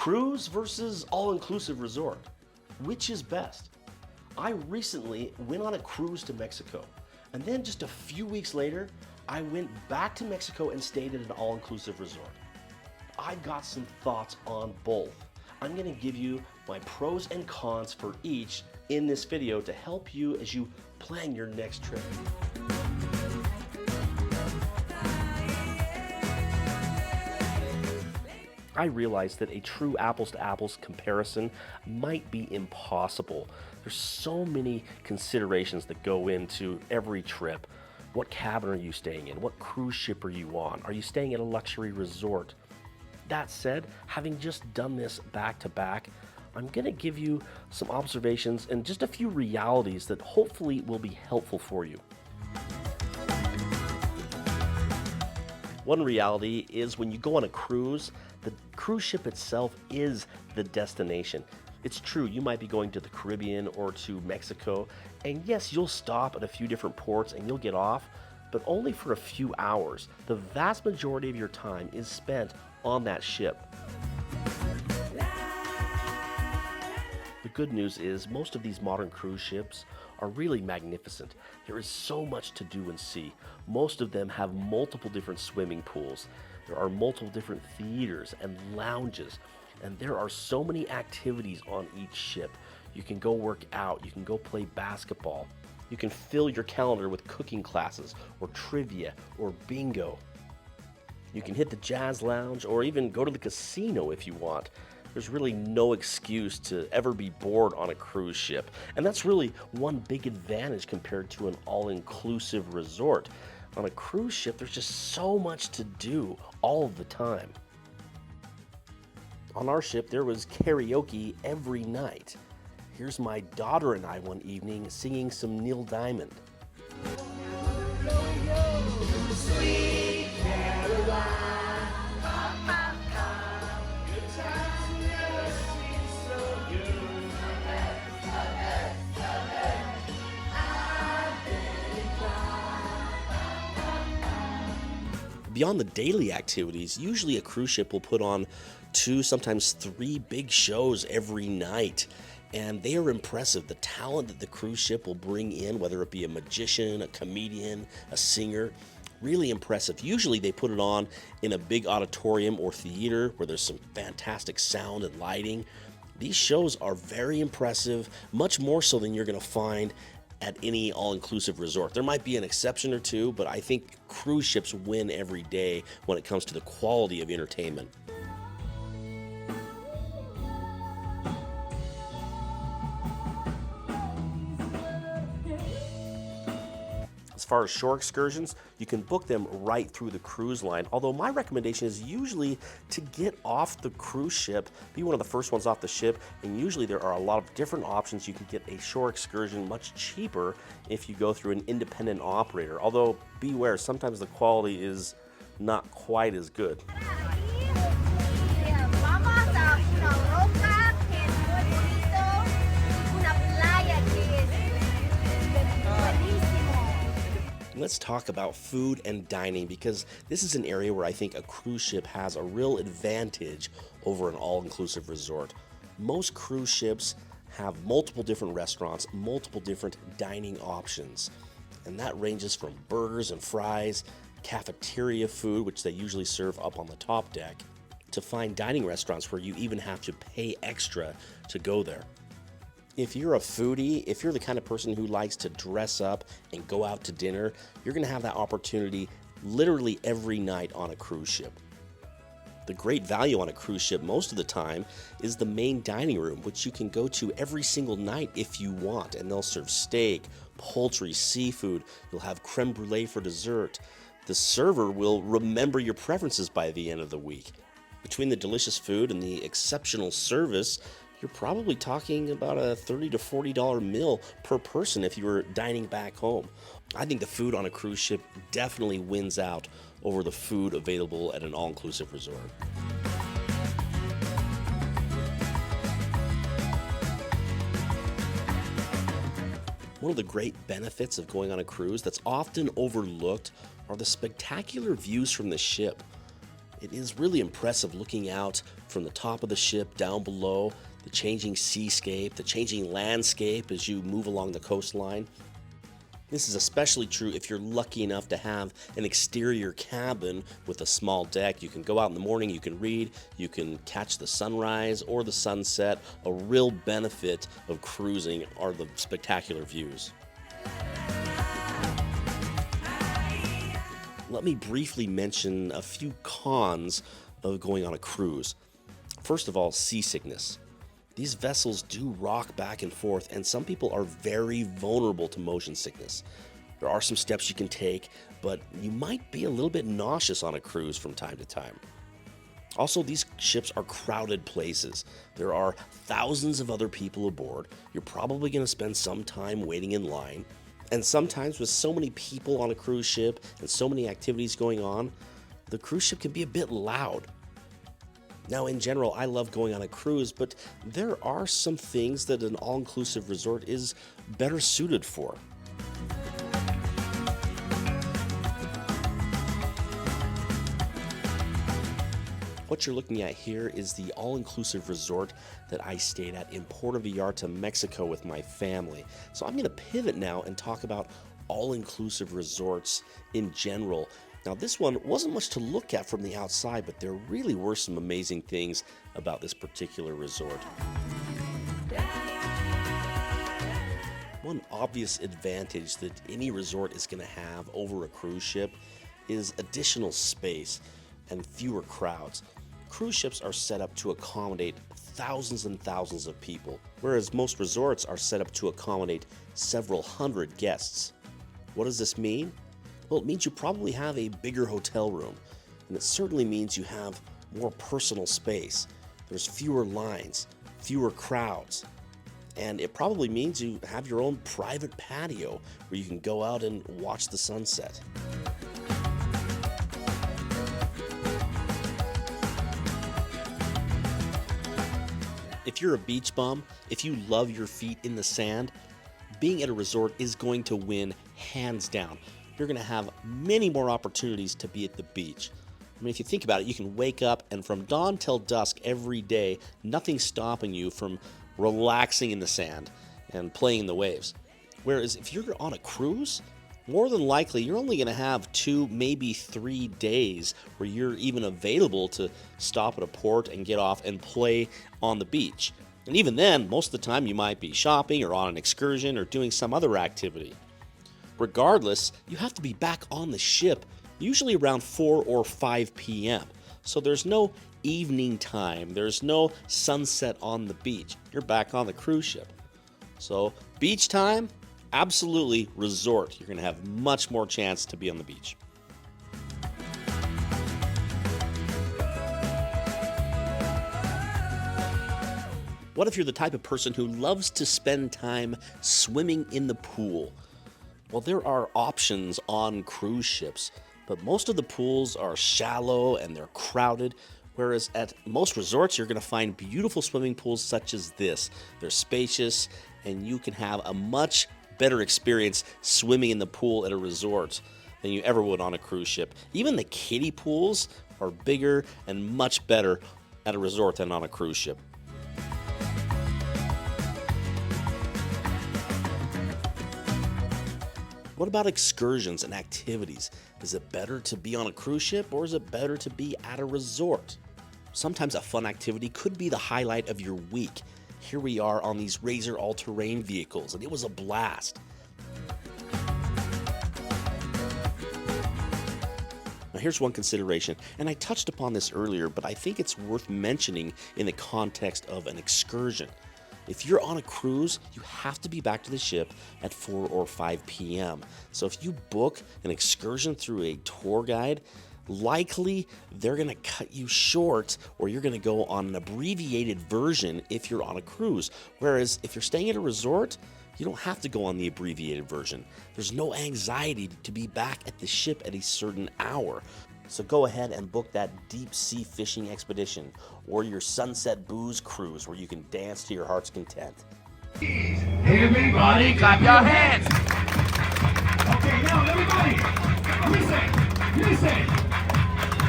Cruise versus all-inclusive resort. Which is best? I recently went on a cruise to Mexico, and then just a few weeks later, I went back to Mexico and stayed at an all-inclusive resort. I got some thoughts on both. I'm going to give you my pros and cons for each in this video to help you as you plan your next trip. I realize that a true apples to apples comparison might be impossible. There's so many considerations that go into every trip. What cabin are you staying in? What cruise ship are you on? Are you staying at a luxury resort? That said, having just done this back to back, I'm going to give you some observations and just a few realities that hopefully will be helpful for you. One reality is when you go on a cruise, the cruise ship itself is the destination. It's true, you might be going to the Caribbean or to Mexico, and yes, you'll stop at a few different ports and you'll get off, but only for a few hours. The vast majority of your time is spent on that ship. The good news is most of these modern cruise ships are really magnificent. There is so much to do and see. Most of them have multiple different swimming pools. There are multiple different theaters and lounges, and there are so many activities on each ship. You can go work out, you can go play basketball, you can fill your calendar with cooking classes or trivia or bingo. You can hit the jazz lounge or even go to the casino if you want. There's really no excuse to ever be bored on a cruise ship. And that's really one big advantage compared to an all-inclusive resort. On a cruise ship, there's just so much to do all of the time. On our ship, there was karaoke every night. Here's my daughter and I one evening singing some Neil Diamond. Sweet Caroline. Beyond the daily activities, usually a cruise ship will put on 2, sometimes 3 big shows every night. And they are impressive. The talent that the cruise ship will bring in, whether it be a magician, a comedian, a singer, really impressive. Usually they put it on in a big auditorium or theater where there's some fantastic sound and lighting. These shows are very impressive, much more so than you're going to find at any all-inclusive resort. There might be an exception or two, but I think cruise ships win every day when it comes to the quality of entertainment. As far as shore excursions, you can book them right through the cruise line, although my recommendation is usually to get off the cruise ship, be one of the first ones off the ship, and usually there are a lot of different options. You can get a shore excursion much cheaper if you go through an independent operator, although beware, sometimes the quality is not quite as good. Let's talk about food and dining, because this is an area where I think a cruise ship has a real advantage over an all-inclusive resort. Most cruise ships have multiple different restaurants, multiple different dining options, and that ranges from burgers and fries, cafeteria food, which they usually serve up on the top deck, to fine dining restaurants where you even have to pay extra to go there. If you're a foodie, if you're the kind of person who likes to dress up and go out to dinner, you're going to have that opportunity literally every night on a cruise ship. The great value on a cruise ship most of the time is the main dining room, which you can go to every single night if you want, and they'll serve steak, poultry, seafood. You'll have creme brulee for dessert. The server will remember your preferences by the end of the week. Between the delicious food and the exceptional service, you're probably talking about a $30 to $40 meal per person if you were dining back home. I think the food on a cruise ship definitely wins out over the food available at an all-inclusive resort. One of the great benefits of going on a cruise that's often overlooked are the spectacular views from the ship. It is really impressive looking out from the top of the ship down below, the changing seascape, the changing landscape as you move along the coastline. This is especially true if you're lucky enough to have an exterior cabin with a small deck. You can go out in the morning, you can read, you can catch the sunrise or the sunset. A real benefit of cruising are the spectacular views. Let me briefly mention a few cons of going on a cruise. First of all, seasickness. These vessels do rock back and forth, and some people are very vulnerable to motion sickness. There are some steps you can take, but you might be a little bit nauseous on a cruise from time to time. Also, these ships are crowded places. There are thousands of other people aboard. You're probably going to spend some time waiting in line. And sometimes with so many people on a cruise ship and so many activities going on, the cruise ship can be a bit loud. Now, in general, I love going on a cruise, but there are some things that an all-inclusive resort is better suited for. What you're looking at here is the all-inclusive resort that I stayed at in Puerto Vallarta, Mexico with my family. So I'm going to pivot now and talk about all-inclusive resorts in general. Now, this one wasn't much to look at from the outside, but there really were some amazing things about this particular resort. One obvious advantage that any resort is going to have over a cruise ship is additional space and fewer crowds. Cruise ships are set up to accommodate thousands and thousands of people, whereas most resorts are set up to accommodate several hundred guests. What does this mean? Well, it means you probably have a bigger hotel room, and it certainly means you have more personal space. There's fewer lines, fewer crowds, and it probably means you have your own private patio where you can go out and watch the sunset. If you're a beach bum, if you love your feet in the sand, being at a resort is going to win hands down. You're going to have many more opportunities to be at the beach. I mean, if you think about it, you can wake up and from dawn till dusk every day, nothing's stopping you from relaxing in the sand and playing in the waves. Whereas if you're on a cruise, more than likely you're only going to have 2, maybe 3 days where you're even available to stop at a port and get off and play on the beach. And even then, most of the time you might be shopping or on an excursion or doing some other activity. Regardless, you have to be back on the ship usually around 4 or 5 p.m. So there's no evening time, there's no sunset on the beach. You're back on the cruise ship. So beach time, absolutely resort. You're going to have much more chance to be on the beach. What if you're the type of person who loves to spend time swimming in the pool? Well, there are options on cruise ships, but most of the pools are shallow and they're crowded, whereas at most resorts, you're going to find beautiful swimming pools such as this. They're spacious, and you can have a much better experience swimming in the pool at a resort than you ever would on a cruise ship. Even the kiddie pools are bigger and much better at a resort than on a cruise ship. What about excursions and activities? Is it better to be on a cruise ship or is it better to be at a resort? Sometimes a fun activity could be the highlight of your week. Here we are on these Razor all-terrain vehicles, and it was a blast. Now here's one consideration, and I touched upon this earlier, but I think it's worth mentioning in the context of an excursion. If you're on a cruise, you have to be back to the ship at 4 or 5 p.m. So if you book an excursion through a tour guide, likely they're going to cut you short, or you're going to go on an abbreviated version if you're on a cruise. Whereas if you're staying at a resort, you don't have to go on the abbreviated version. There's no anxiety to be back at the ship at a certain hour. So go ahead and book that deep sea fishing expedition or your sunset booze cruise where you can dance to your heart's content. Everybody clap your hands. Okay, now everybody, listen.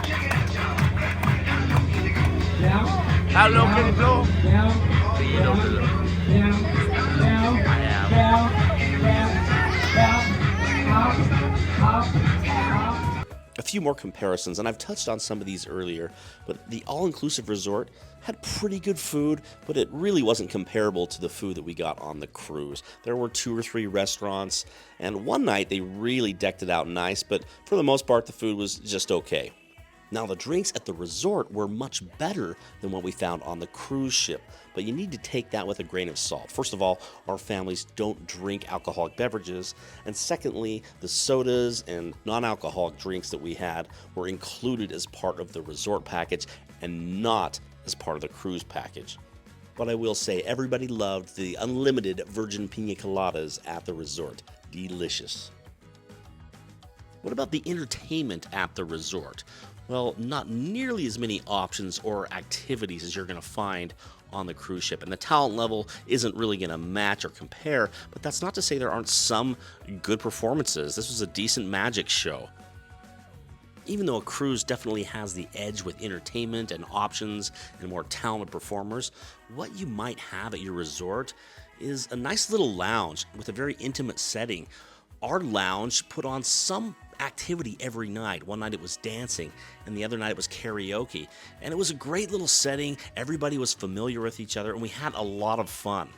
Check it out, y'all. How low can it go? Below the I A few more comparisons, and I've touched on some of these earlier, but the all-inclusive resort had pretty good food, but it really wasn't comparable to the food that we got on the cruise. There were 2 or 3 restaurants, and one night they really decked it out nice, but for the most part the food was just okay. Now, the drinks at the resort were much better than what we found on the cruise ship, but you need to take that with a grain of salt. First of all, our families don't drink alcoholic beverages, and secondly, the sodas and non-alcoholic drinks that we had were included as part of the resort package and not as part of the cruise package. But I will say, everybody loved the unlimited virgin pina coladas at the resort. Delicious. What about the entertainment at the resort? Well, not nearly as many options or activities as you're going to find on the cruise ship, and the talent level isn't really going to match or compare, but that's not to say there aren't some good performances. This was a decent magic show. Even though a cruise definitely has the edge with entertainment and options and more talented performers, what you might have at your resort is a nice little lounge with a very intimate setting. Our lounge put on some activity every night. One night it was dancing, and the other night it was karaoke. And it was a great little setting. Everybody was familiar with each other, and we had a lot of fun.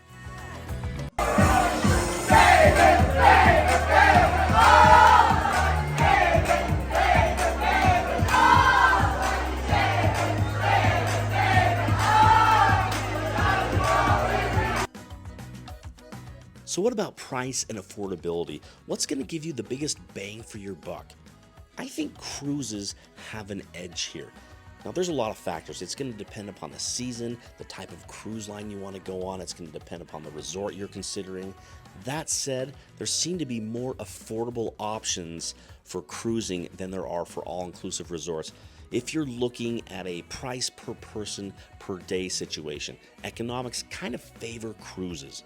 So what about price and affordability? What's going to give you the biggest bang for your buck? I think cruises have an edge here. Now, there's a lot of factors. It's going to depend upon the season, the type of cruise line you want to go on. It's going to depend upon the resort you're considering. That said, there seem to be more affordable options for cruising than there are for all-inclusive resorts. If you're looking at a price per person per day situation, economics kind of favor cruises.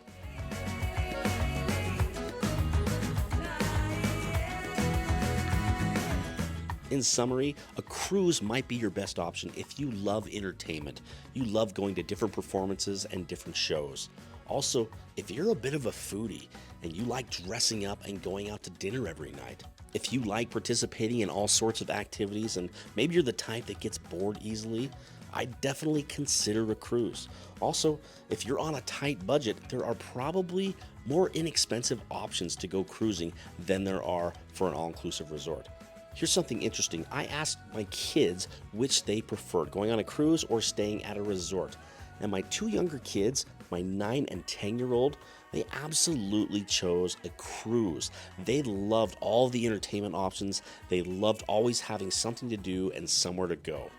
In summary, a cruise might be your best option if you love entertainment. You love going to different performances and different shows. Also, if you're a bit of a foodie and you like dressing up and going out to dinner every night. If you like participating in all sorts of activities and maybe you're the type that gets bored easily, I'd definitely consider a cruise. Also, if you're on a tight budget, there are probably more inexpensive options to go cruising than there are for an all-inclusive resort. Here's something interesting. I asked my kids which they preferred, going on a cruise or staying at a resort. And my 2 younger kids, my 9 and 10-year-old, they absolutely chose a cruise. They loved all the entertainment options. They loved always having something to do and somewhere to go.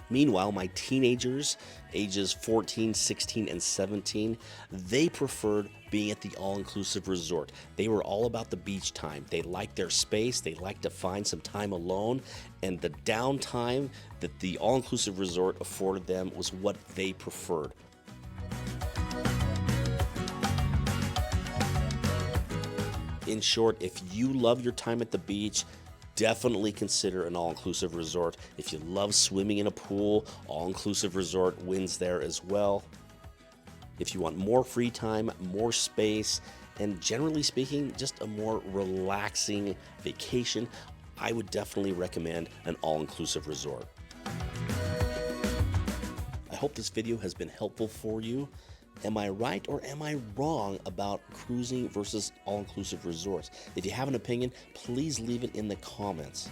Meanwhile, my teenagers, ages 14, 16, and 17, they preferred being at the all-inclusive resort. They were all about the beach time. They liked their space. They liked to find some time alone. And the downtime that the all-inclusive resort afforded them was what they preferred. In short, if you love your time at the beach, definitely consider an all-inclusive resort. If you love swimming in a pool, all-inclusive resort wins there as well. If you want more free time, more space, and generally speaking, just a more relaxing vacation, I would definitely recommend an all-inclusive resort. I hope this video has been helpful for you. Am I right or am I wrong about cruising versus all-inclusive resorts? If you have an opinion, please leave it in the comments.